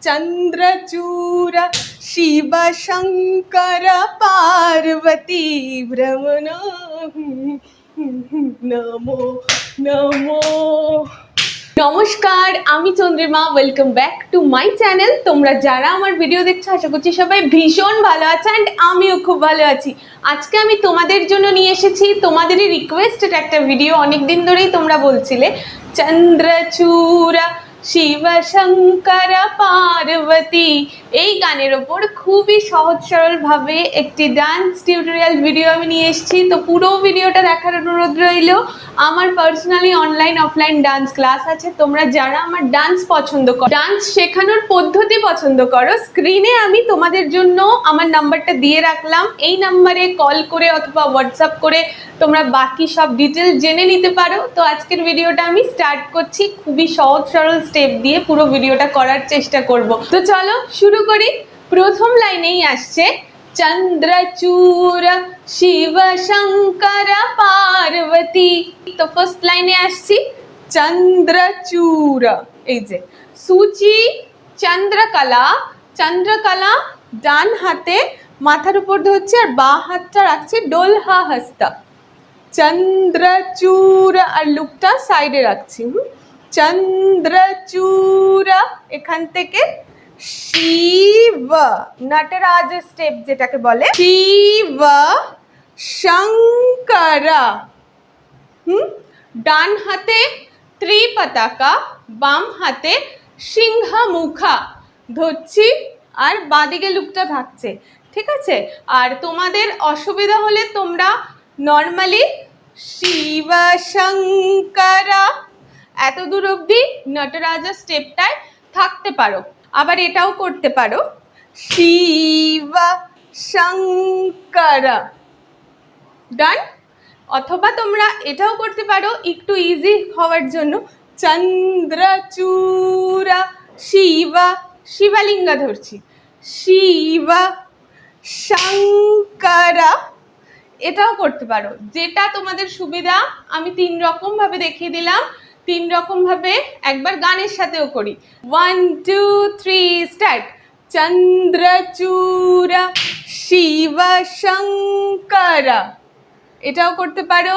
चंद्रचूर शिव शंकर पार्वती भ्रमण नमो नमो। নমস্কার, আমি Chandrima. Welcome back to my channel. তোমরা যারা আমার ভিডিও দেখছো আশা করছি সবাই ভীষণ ভালো আছে অ্যান্ড আমিও খুব ভালো আছি। আজকে আমি তোমাদের জন্য নিয়ে এসেছি তোমাদেরই রিকোয়েস্টেড একটা ভিডিও। অনেক দিন ধরেই তোমরা বলছিলে চন্দ্রচূড়া শিব শঙ্কর পার্বতী এই গানের ওপর খুবই সহজ সরলভাবে একটি ডান্স টিউটোরিয়াল ভিডিও আমি নিয়ে এসেছি। তো পুরো ভিডিওটা দেখার অনুরোধ রইল। আমার personally online offline dance class আছে। তোমরা যারা আমার ডান্স পছন্দ করো, ডান্স শেখানোর পদ্ধতি পছন্দ করো, স্ক্রিনে আমি তোমাদের জন্য আমার নাম্বারটা দিয়ে রাখলাম। এই নাম্বারে কল করে অথবা হোয়াটসঅ্যাপ করে তোমরা বাকি সব ডিটেলস জেনে নিতে পারো। তো আজকের ভিডিওটা আমি স্টার্ট করছি। খুবই সহজ সরল স্টেপ দিয়ে পুরো ভিডিওটা করার চেষ্টা করব। তো চলো শুরু করি। প্রথম লাইনেই আসছে চন্দ্রচূড় শিব শঙ্কর পার্বতী। তো ফার্স্ট লাইনে আসছি চন্দ্রচূড়। এই যে সূচি চন্দ্রকলা, চন্দ্রকলা ডান হাতে মাথার উপর ধরছে আর বাঁ হাতটা রাখছে ডোলহা হস্তা। চন্দ্রচূড় আর লুকটা সাইডে রাখছি। চন্দ্রচূড় এখান থেকে শিব নটরাজ স্টেপ যেটাকে বলে, শিব শঙ্কর। ডান হাতে ত্রিপতাকা, বাম হাতে সিংহ মুখা ধরছি আর বাঁদিকে লুকটা থাকছে। ঠিক আছে? আর তোমাদের অসুবিধা হলে তোমরা নর্মালি শিব শঙ্কর এত দূর অবধি নটরাজা স্টেপটায় থাকতে পারো। আবার এটাও করতে পারো শিব শঙ্কর। ডান? অথবা তোমরা এটাও করতে পারো একটু ইজি হওয়ার জন্য চন্দ্রচূড় শিব, শিবলিঙ্গ ধরছি, শিব শঙ্কর। এটাও করতে পারো, যেটা তোমাদের সুবিধা। আমি 3 রকম ভাবে দেখিয়ে দিলাম। 3 রকম ভাবে একবার গানের সাথেও করি। 1 2 3 স্টার্ট। চন্দ্রচূড় শিব শঙ্কর। এটাও করতে পারো।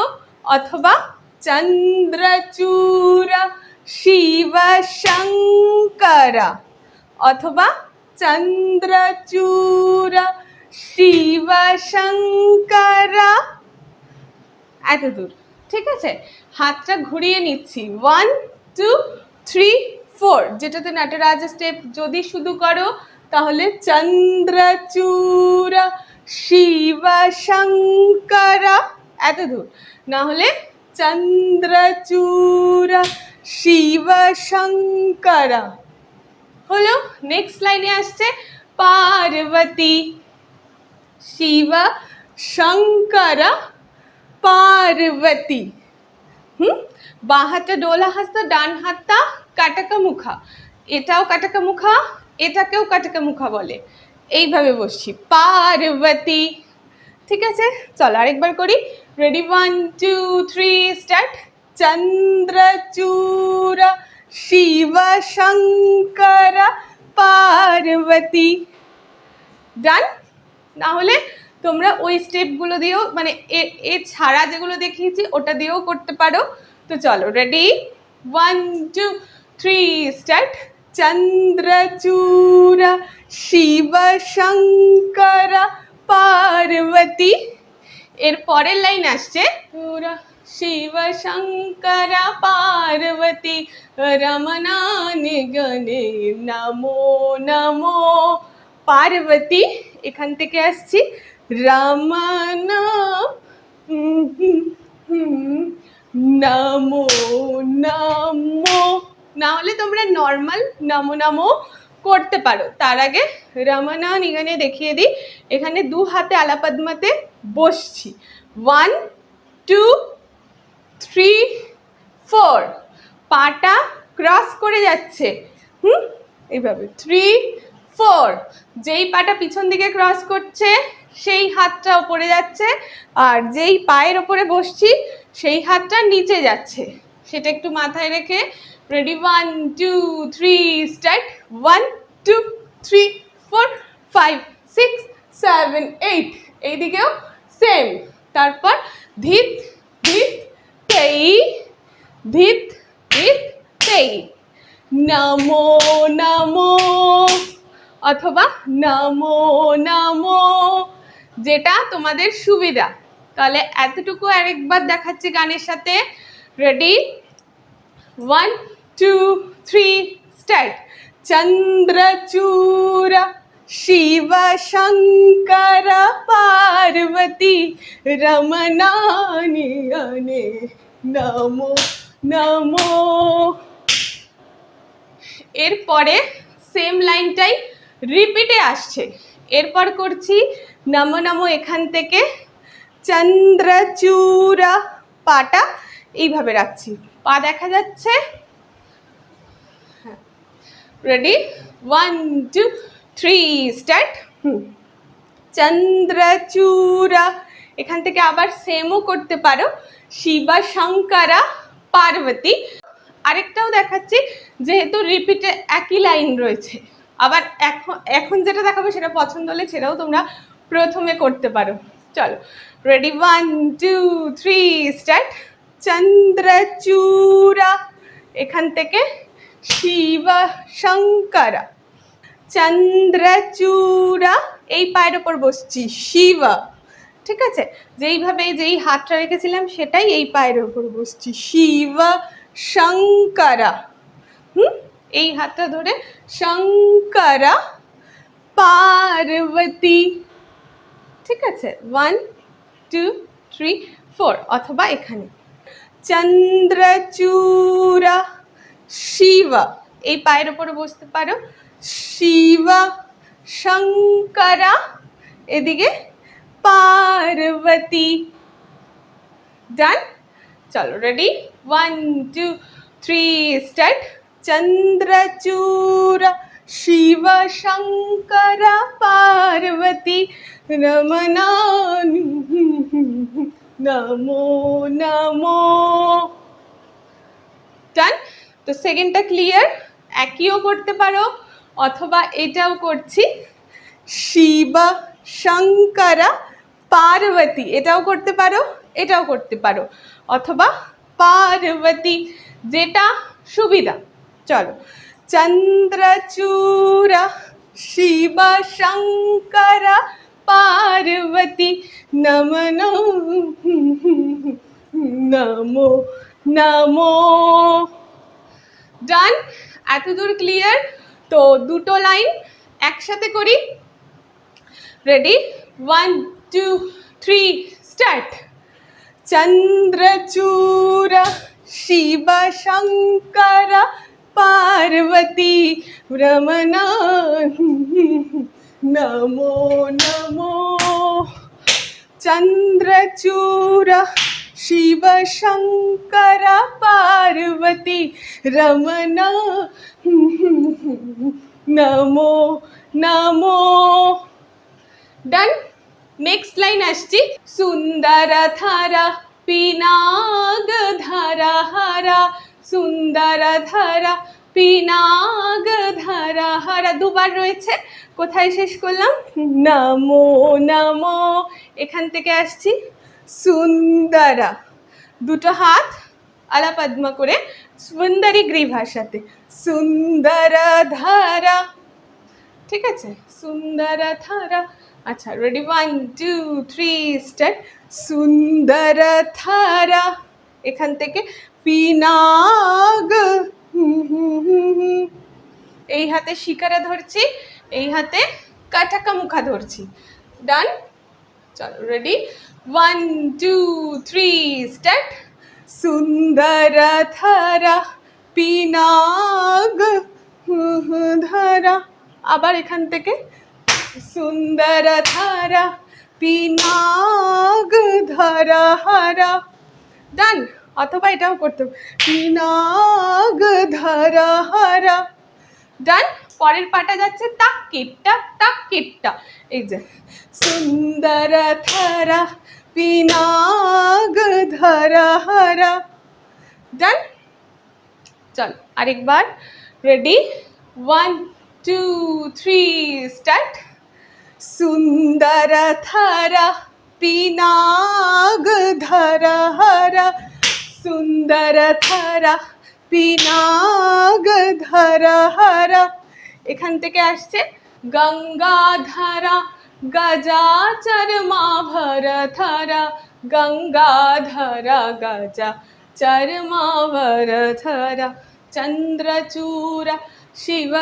অথবা চন্দ্রচূড় শিব শঙ্কর, অথবা চন্দ্রচূড় শিব শঙ্কর। এত দূর। ঠিক আছে? হাতটা ঘুরিয়ে নিচ্ছি। 1 2 3 4। যেটাতে নটরাজ স্টেপ যদি শুধু করো তাহলে চন্দ্রচূড় শিব শঙ্কর এত দূর, না হলে চন্দ্রচূড় শিব শঙ্কর। হলো। নেক্সট লাইনে আসছে পার্বতী, শিব শঙ্কর পার্বতী। বাঁ হাতটা ডোলা হাসতা, ডান হাতটা কাটাকা মুখা। এটাও কাটাকা মুখা, এটাকেও কাটাকা মুখা বলে। এইভাবে বসছি পার্বতী। ঠিক আছে? চলো আরেকবার করি। রেডি? 1 2 3 স্টার্ট। চন্দ্রচূড় শিব শঙ্কর পার্বতী। ডান? না হলে তোমরা ওই স্টেপগুলো দিয়েও, মানে এ ছাড়া যেগুলো দেখিয়েছি ওটা দিয়েও করতে পারো। তো চলো রেডি? 1 2 3 স্টার্ট। চন্দ্রচূড় শিব শঙ্কর পার্বতী। এর পরের লাইন আসছে শিব শঙ্কর পার্বতী রমনা নিগনে নমো নমো। পার্বতী এখান থেকে আসছি রমনা নমো নমো। না হলে তোমরা নর্মাল নমো নমো করতে পারো। তার আগে রমনা নিগনে দেখিয়ে দিই। এখানে 2 হাতে আলাপদ্মাতে বসছি। 1 2 3 4। পাটা ক্রস করে যাচ্ছে। এইভাবে 3 4। যেই পাটা পিছন দিকে ক্রস করছে সেই হাতটা উপরে যাচ্ছে, আর যেই পায়ের ওপরে বসছি সেই হাতটা নিচে যাচ্ছে। সেটা একটু মাথায় রেখে রেডি? 1 2 3 স্টার্ট। 1 2 3 4 5 6 7 8 এইদিকেও সেম। তারপর ধিত ধিত তেই, ধিত ধিত তেই, নমো নমো অথবা নমো নমো, যেটা তোমাদের সুবিধা। তাহলে এতটুকু আরেকবার দেখাচ্ছি গানের সাথে। Ready, 1 2 3 start. চন্দ্রচূড় শিব শঙ্কর পার্বতী রমনানি আনে নমো নমো। এরপরে সেম লাইনটাই রিপিটে আসছে। এরপর করছি নমো নমো, এখান থেকে চন্দ্রচূড়, পাটা এইভাবে রাখছি, পা দেখা যাচ্ছে। Ready, 1 2 3 start. চন্দ্রচূড়, এখান থেকে আবার সেমও করতে পারো, শিব শঙ্করা পার্বতী। আরেকটাও দেখাচ্ছি, যেহেতু রিপিটে একই লাইন রয়েছে। আবার এখন যেটা দেখাবো সেটা পছন্দ হলে সেটাও তোমরা প্রথমে করতে পারো। চলো রেডি, 1 2 3 স্টার্ট। চন্দ্রচূড়, এখান থেকে শিব শঙ্করা, চন্দ্রচূড়, এই পায়ের ওপর বসছি শিব, ঠিক আছে? যেইভাবে যেই হাতটা রেখেছিলাম সেটাই এই পায়ের ওপর বসছি, শিব শঙ্করা। এই হাতটা ধরে শঙ্করা পার্বতী, ঠিক আছে? 1 2 3 4, অথবা এখানে চন্দ্রচূড় শিব, এই পায়ের ওপরে বসতে পারো, শিব শঙ্করা, এদিকে পার্বতী। ডান? চলো রেডি, 1 2 3 স্টার্ট। চন্দ্রচূড় শিব শঙ্করা পার্বতী রমনানি নমো নমো। ডান? তো সেকেন্ডটা ক্লিয়ার। একইও করতে পারো, অথবা এটাও করছি শিব শঙ্করা পার্বতী, এটাও করতে পারো, এটাও করতে পারো, অথবা পার্বতী, যেটা সুবিধা। চলো, চন্দ্রচূড় শিব শঙ্করা পার্বতী নমো নমো নমো। ডান? এতদূর ক্লিয়ার? তো দুটো লাইন একসাথে করি। Ready, 1 2 3 start. চন্দ্রচূড় শিব শঙ্করা পার্বতী রমনা নমো নমো। চন্দ্রচূড় শিব শঙ্করা পার্বতী রমনা নমো নমো। ডান? নেক্সট লাইন আসছি, সুন্দর ধারা পিনাগ ধারা হারা, সুন্দর ধারা পিনাগ ধারা হারা, দুবার রয়েছে। কোথায় শেষ করলাম? নমো নমো, এখান থেকে আসছি সুন্দরা, দুটো হাত আলাপদ্মা করে সুন্দরী গ্রীভার সাথে, সুন্দর ধারা, ঠিক আছে? সুন্দর ধারা। আচ্ছা রেডি, 1 2 3 স্টার্ট। সুন্দর ধারা, এখান থেকে পিনাগ, এই হাতে শিকারা ধরছি, এই হাতে কাটাকা মুখা ধরছি। ডান? চলো রেডি, 1 2 3 স্টার্ট। সুন্দর ধারা পিনাগ ধারা, আবার এখান থেকে সুন্দর ধারা পিনাগ ধারা হারা। ডান? অথবা এটাও করতে, পিনাগ ধারা হারা। ডান? পরের পাটা যাচ্ছে টাক কিটটা টাক কিটটা, এই যে সুন্দর ধারা পিনাগ ধারা হারা। ডান? চল আরেকবার। Ready, 1 2 3 start. সুন্দরধরা পিনাগ ধরা হরা, সুন্দরধরা পিনাগ ধরা হরা। এখান থেকে আসছে গঙ্গাধরা গজা চরমা ভরধরা, গঙ্গাধরা গজা চরমা ভরধরা, চন্দ্রচূড়া শিব।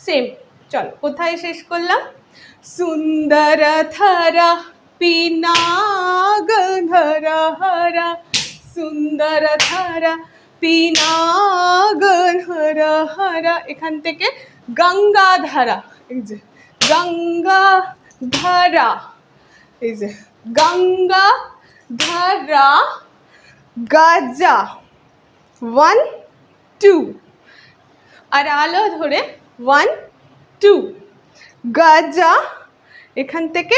সেম, চলো কোথায় শেষ করলাম? সুন্দরধরা পিনাগ ধরা হরা, সুন্দরধরা পিনাগ ধরা হরা। এখান থেকে গঙ্গাধারা, এই যে গঙ্গাধারা, এই যে গঙ্গাধারা গজা 1 2, আর আলো ধরে 1 2, গজা এখান থেকে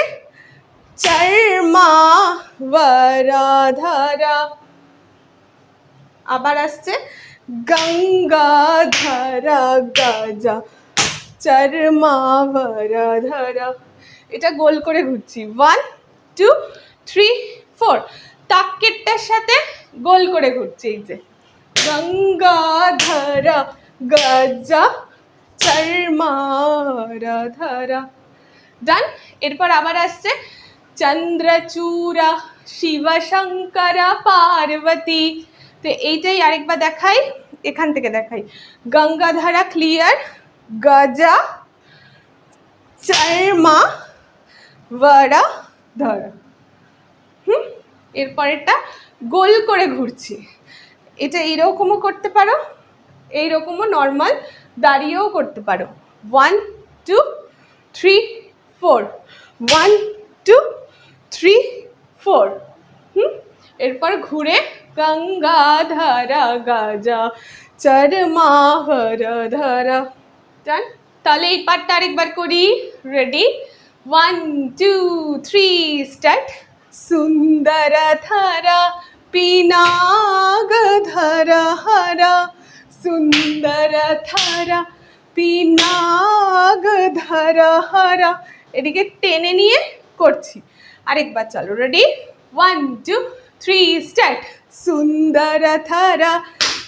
চর্মা বরধরা। আবার আসছে গঙ্গাধরা গজা চর্মা বরধরা। এটা গোল করে ঘুরছি 1 2 3 4, তাকেরটার সাথে গোল করে ঘুরছি। এই যে গঙ্গাধরা গজা চর্মা বরধরা। ডান। এরপর আবার আসছে চন্দ্রচূড়া শিব শঙ্কর পার্বতী। তো এইটাই আরেকবার দেখাই, এখান থেকে দেখাই। গঙ্গাধারা ক্লিয়ার, গজা চর্মা বরধরা। এরপরেরটা গোল করে ঘুরছি। এটা এইরকমও করতে পারো, এইরকমও নর্মাল দাঁড়িয়েও করতে পারো। 1 2 3 4, 1 2 3 4। এরপর ঘুরে গঙ্গাধরা গজা চর্মা বরধরা। ডান। তাহলে এই পার্টটা আরেকবার করি। রেডি? 1 2 3 স্টার্ট। সুন্দরধরা পিনাগ ধরা হরা, সুন্দরধরা পিনাগ ধরা হরা। এদিকে টেনে নিয়ে করছি। আরেকবার চলো। রেডি? 1 2 3 স্টার্ট। সুন্দরধরা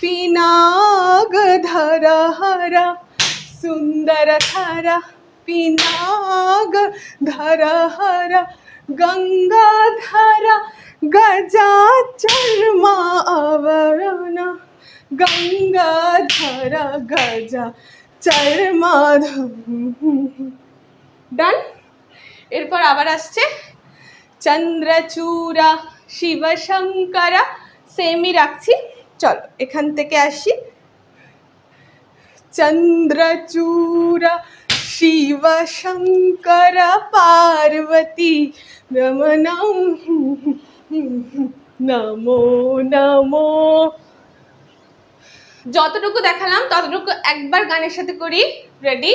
পিনাগ ধরা হরা, সুন্দরধরা পিনাগ ধরা হরা, গঙ্গাধরা গজা চর্মা আবরণা, গঙ্গাধরা গজা চর্মা। ডান। এরপর আবার আসছে চন্দ্রচূড়া শিব শঙ্কর, সেমই রাখছি। চলো এখান থেকে আসি। চন্দ্রচূড়া শিব শঙ্কর পার্বতী রমণ নমো নমো। যতটুকু দেখালাম ততটুকু একবার গানের সাথে করি। রেডি?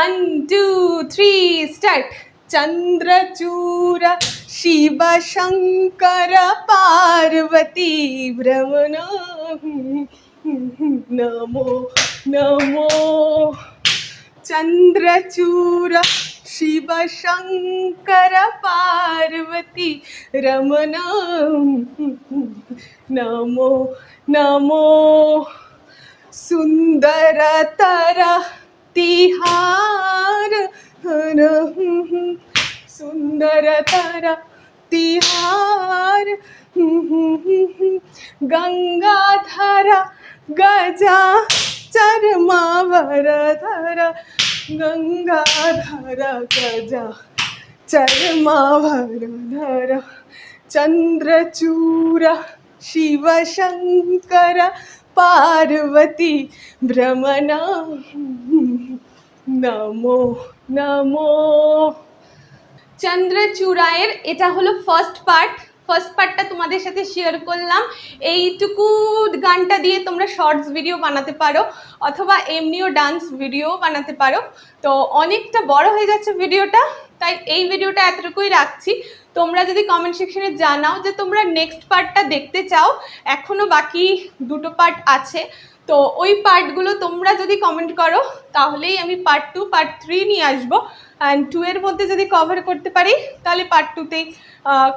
1 2 3 স্টার্ট। চন্দ্রচূড়া শিব শঙ্কর পার্বতী ভ্রমণ নমো নমো। চন্দ্রচূড়া শিব শঙ্কর পার্বতী রমণ নমো নমো। সুন্দরতরা তিহার, সুন্দরতরা তিহার, গঙ্গাধরা গজা চর্মা বরধরা, গঙ্গাধরা গজা চর্মা বরধরা। চন্দ্রচূড়া শিব শঙ্কর পার্বতী ভ্রমণ নমো নমো। চন্দ্রচূড়ায়ের এটা হলো ফার্স্ট পার্ট। ফার্স্ট পার্টটা তোমাদের সাথে শেয়ার করলাম। এইটুকু গানটা দিয়ে তোমরা শর্টস ভিডিও বানাতে পারো অথবা এমনিও ডান্স ভিডিও বানাতে পারো। তো অনেকটা বড় হয়ে যাচ্ছে ভিডিওটা, তাই এই ভিডিওটা এতটুকুই রাখছি। তোমরা যদি কমেন্ট সেকশনে জানাও যে তোমরা নেক্সট পার্টটা দেখতে চাও, এখনও বাকি দুটো পার্ট আছে, তো ওই পার্টগুলো তোমরা যদি কমেন্ট করো তাহলেই আমি পার্ট 2 পার্ট 3 নিয়ে আসবো। অ্যান্ড 2 এর মধ্যে যদি কভার করতে পারি তাহলে পার্ট 2তেই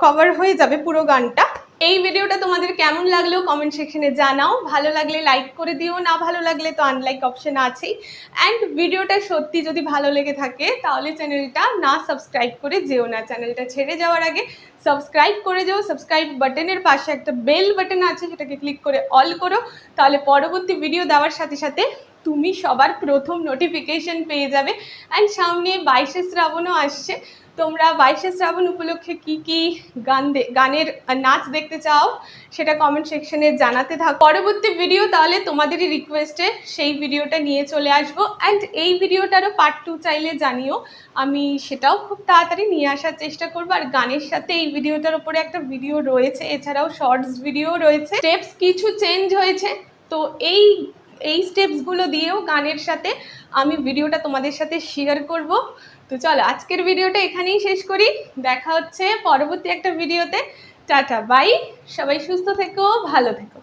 কভার হয়ে যাবে পুরো গানটা। এই ভিডিওটা তোমাদের কেমন লাগলো কমেন্ট সেকশনে জানাও। ভালো লাগলে লাইক করে দিও, না ভালো লাগলে তো আনলাইক অপশন আছেই। অ্যান্ড ভিডিওটা সত্যি যদি ভালো লেগে থাকে তাহলে চ্যানেলটা না সাবস্ক্রাইব করে যেও না, চ্যানেলটা ছেড়ে যাওয়ার আগে সাবস্ক্রাইব করে যাও। সাবস্ক্রাইব বাটনের পাশে একটা বেল বাটন আছে, সেটাকে ক্লিক করে অল করো, তাহলে পরবর্তী ভিডিও দেওয়ার সাথে সাথে তুমি সবার প্রথম নোটিফিকেশন পেয়ে যাবে। অ্যান্ড সামনে 22শে শ্রাবণও আসছে, তোমরা 22শে শ্রাবণ উপলক্ষে কি কি গানের নাচ দেখতে চাও সেটা কমেন্ট সেকশনে জানাতে থাকো। পরবর্তী ভিডিও তাহলে তোমাদেরই রিকোয়েস্টে সেই ভিডিওটা নিয়ে চলে আসবো। অ্যান্ড এই ভিডিওটারও পার্ট 2 চাইলে জানিও, আমি সেটাও খুব তাড়াতাড়ি নিয়ে আসার চেষ্টা করবো। আর গানের সাথে এই ভিডিওটার উপরে একটা ভিডিও রয়েছে, এছাড়াও শর্টস ভিডিও রয়েছে। স্টেপস কিছু চেঞ্জ হয়েছে, তো এই স্টেপসগুলো দিয়েও গানের সাথে আমি ভিডিওটা তোমাদের সাথে শেয়ার করব। তো চলো আজকের ভিডিওটা এখানেই শেষ করি, দেখা হচ্ছে পরবর্তী একটা ভিডিওতে। টাটা বাই, সবাই সুস্থ থেকো, ভালো থেকো।